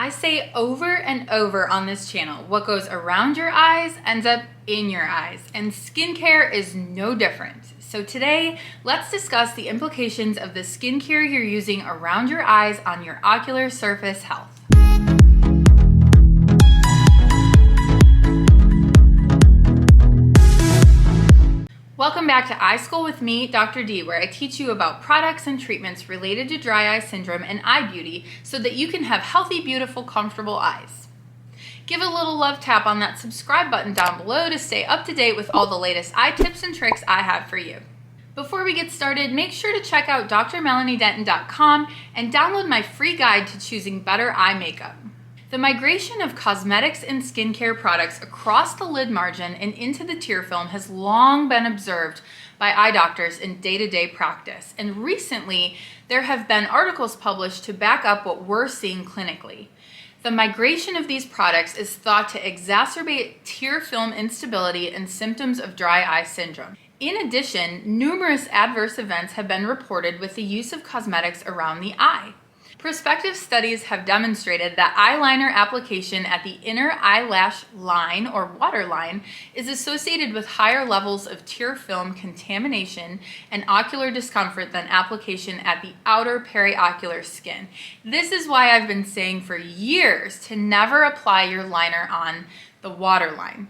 I say over and over on this channel, what goes around your eyes ends up in your eyes, and skincare is no different. So today, let's discuss the implications of the skincare you're using around your eyes on your ocular surface health. Welcome back to Eye School with me, Dr. D, where I teach you about products and treatments related to dry eye syndrome and eye beauty so that you can have healthy, beautiful, comfortable eyes. Give a little love tap on that subscribe button down below to stay up to date with all the latest eye tips and tricks I have for you. Before we get started, make sure to check out drmelaniedenton.com and download my free guide to choosing better eye makeup. The migration of cosmetics and skincare products across the lid margin and into the tear film has long been observed by eye doctors in day-to-day practice, and recently there have been articles published to back up what we're seeing clinically. The migration of these products is thought to exacerbate tear film instability and symptoms of dry eye syndrome. In addition, numerous adverse events have been reported with the use of cosmetics around the eye. Prospective studies have demonstrated that eyeliner application at the inner eyelash line or waterline is associated with higher levels of tear film contamination and ocular discomfort than application at the outer periocular skin. This is why I've been saying for years to never apply your liner on the waterline.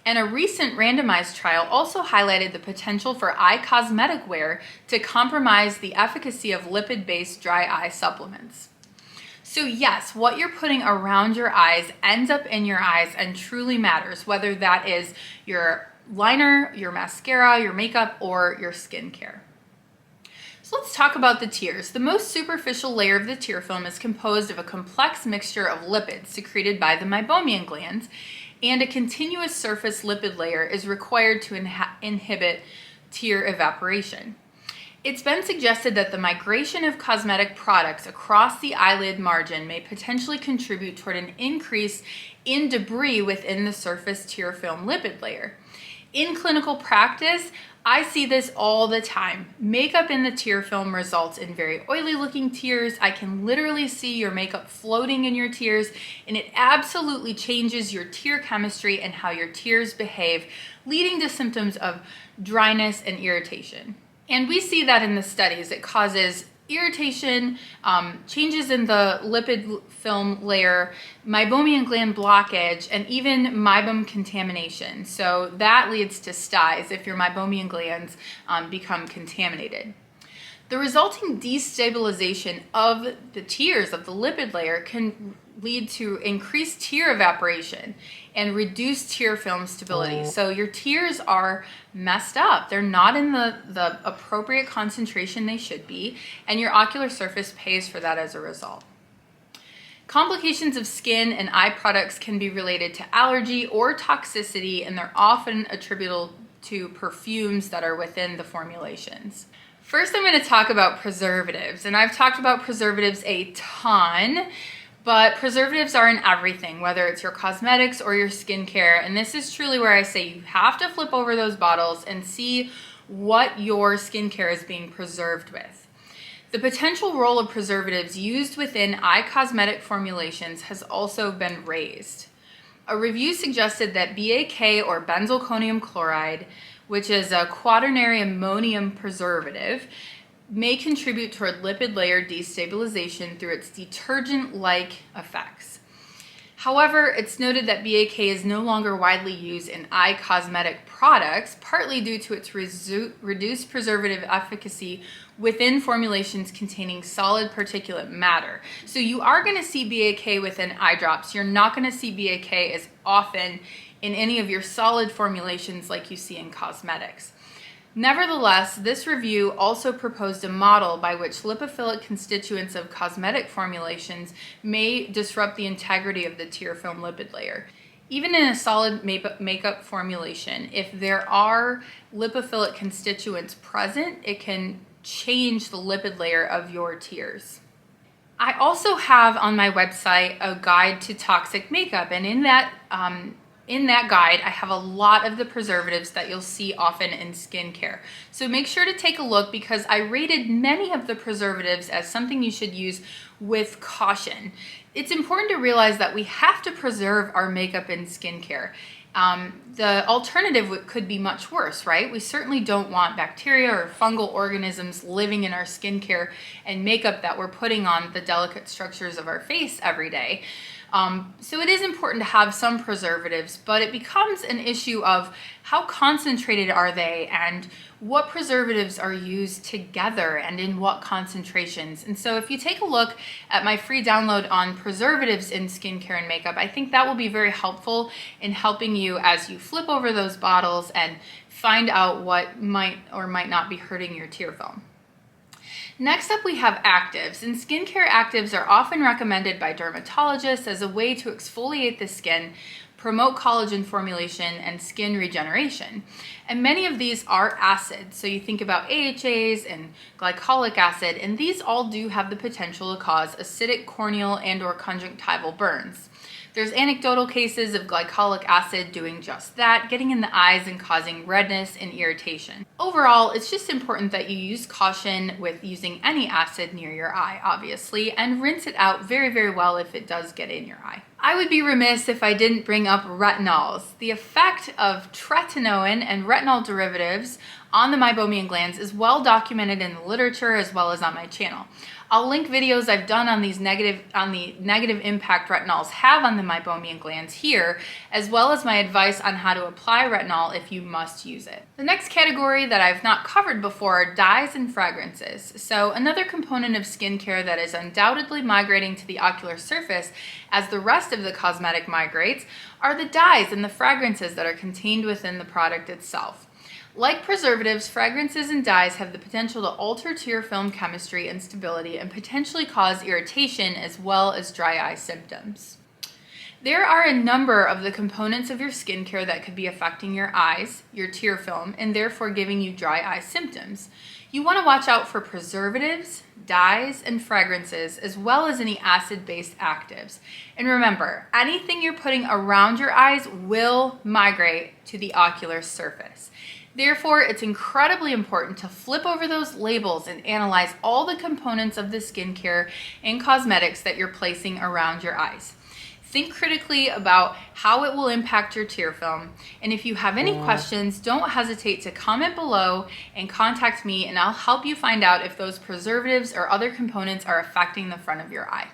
And a recent randomized trial also highlighted the potential for eye cosmetic wear to compromise the efficacy of lipid-based dry eye supplements. So yes, what you're putting around your eyes ends up in your eyes and truly matters, whether that is your liner, your mascara, your makeup, or your skincare. So let's talk about the tears. The most superficial layer of the tear film is composed of a complex mixture of lipids secreted by the meibomian glands, and a continuous surface lipid layer is required to inhibit tear evaporation. It's been suggested that the migration of cosmetic products across the eyelid margin may potentially contribute toward an increase in debris within the surface tear film lipid layer. In clinical practice, I see this all the time. Makeup in the tear film results in very oily looking tears. I can literally see your makeup floating in your tears, and it absolutely changes your tear chemistry and how your tears behave, leading to symptoms of dryness and irritation. And we see that in the studies. It causes irritation, changes in the lipid film layer, meibomian gland blockage, and even meibum contamination. So that leads to styes if your meibomian glands become contaminated. The resulting destabilization of the tears of the lipid layer can lead to increased tear evaporation and reduced tear film stability. So your tears are messed up. They're not in the appropriate concentration they should be, and your ocular surface pays for that as a result. Complications of skin and eye products can be related to allergy or toxicity, and they're often attributable to perfumes that are within the formulations. First, I'm going to talk about preservatives, and I've talked about preservatives a ton. But preservatives are in everything, whether it's your cosmetics or your skincare. And this is truly where I say you have to flip over those bottles and see what your skincare is being preserved with. The potential role of preservatives used within eye cosmetic formulations has also been raised. A review suggested that BAK or benzalkonium chloride, which is a quaternary ammonium preservative, may contribute toward lipid layer destabilization through its detergent-like effects. However, it's noted that BAK is no longer widely used in eye cosmetic products, partly due to its reduced preservative efficacy within formulations containing solid particulate matter. So you are going to see BAK within eye drops. You're not going to see BAK as often in any of your solid formulations like you see in cosmetics. Nevertheless, this review also proposed a model by which lipophilic constituents of cosmetic formulations may disrupt the integrity of the tear film lipid layer. Even in a solid makeup formulation, if there are lipophilic constituents present, it can change the lipid layer of your tears. I also have on my website a guide to toxic makeup, and in that guide, I have a lot of the preservatives that you'll see often in skincare. So make sure to take a look because I rated many of the preservatives as something you should use with caution. it's important to realize that we have to preserve our makeup and skincare. The alternative could be much worse, right? We certainly don't want bacteria or fungal organisms living in our skincare and makeup that we're putting on the delicate structures of our face every day. So it is important to have some preservatives, but it becomes an issue of how concentrated are they and what preservatives are used together and in what concentrations. And so if you take a look at my free download on preservatives in skincare and makeup, I think that will be very helpful in helping you as you flip over those bottles and find out what might or might not be hurting your tear film. Next up, we have actives, and skincare actives are often recommended by dermatologists as a way to exfoliate the skin, promote collagen formulation, and skin regeneration. And many of these are acids, so you think about AHAs and glycolic acid, and these all do have the potential to cause acidic corneal and/or conjunctival burns. There's anecdotal cases of glycolic acid doing just that, getting in the eyes and causing redness and irritation. Overall, it's just important that you use caution with using any acid near your eye, obviously, and rinse it out very, very well if it does get in your eye. I would be remiss if I didn't bring up retinols. The effect of tretinoin and retinol derivatives on the meibomian glands is well documented in the literature as well as on my channel. I'll link videos I've done on the negative impact retinols have on the meibomian glands here, as well as my advice on how to apply retinol if you must use it. The next category that I've not covered before are dyes and fragrances. So another component of skincare that is undoubtedly migrating to the ocular surface as the rest of the cosmetic migrates are the dyes and the fragrances that are contained within the product itself. Like preservatives, fragrances and dyes have the potential to alter tear film chemistry and stability and potentially cause irritation as well as dry eye symptoms. There are a number of the components of your skincare that could be affecting your eyes, your tear film, and therefore giving you dry eye symptoms. You want to watch out for preservatives, dyes, and fragrances, as well as any acid-based actives. And remember, anything you're putting around your eyes will migrate to the ocular surface. Therefore, it's incredibly important to flip over those labels and analyze all the components of the skincare and cosmetics that you're placing around your eyes. Think critically about how it will impact your tear film. And if you have any questions, don't hesitate to comment below and contact me, and I'll help you find out if those preservatives or other components are affecting the front of your eye.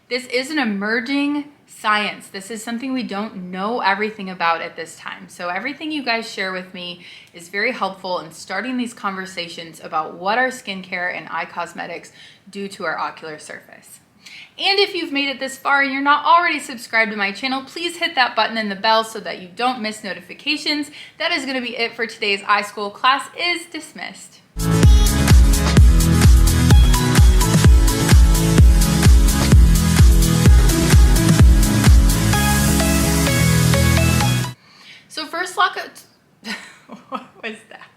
This is an emerging science. This is something we don't know everything about at this time. So everything you guys share with me is very helpful in starting these conversations about what our skincare and eye cosmetics do to our ocular surface. And if you've made it this far and you're not already subscribed to my channel, please hit that button and the bell so that you don't miss notifications. That is going to be it for today's iSchool. Class is dismissed. So first lock up, what was that?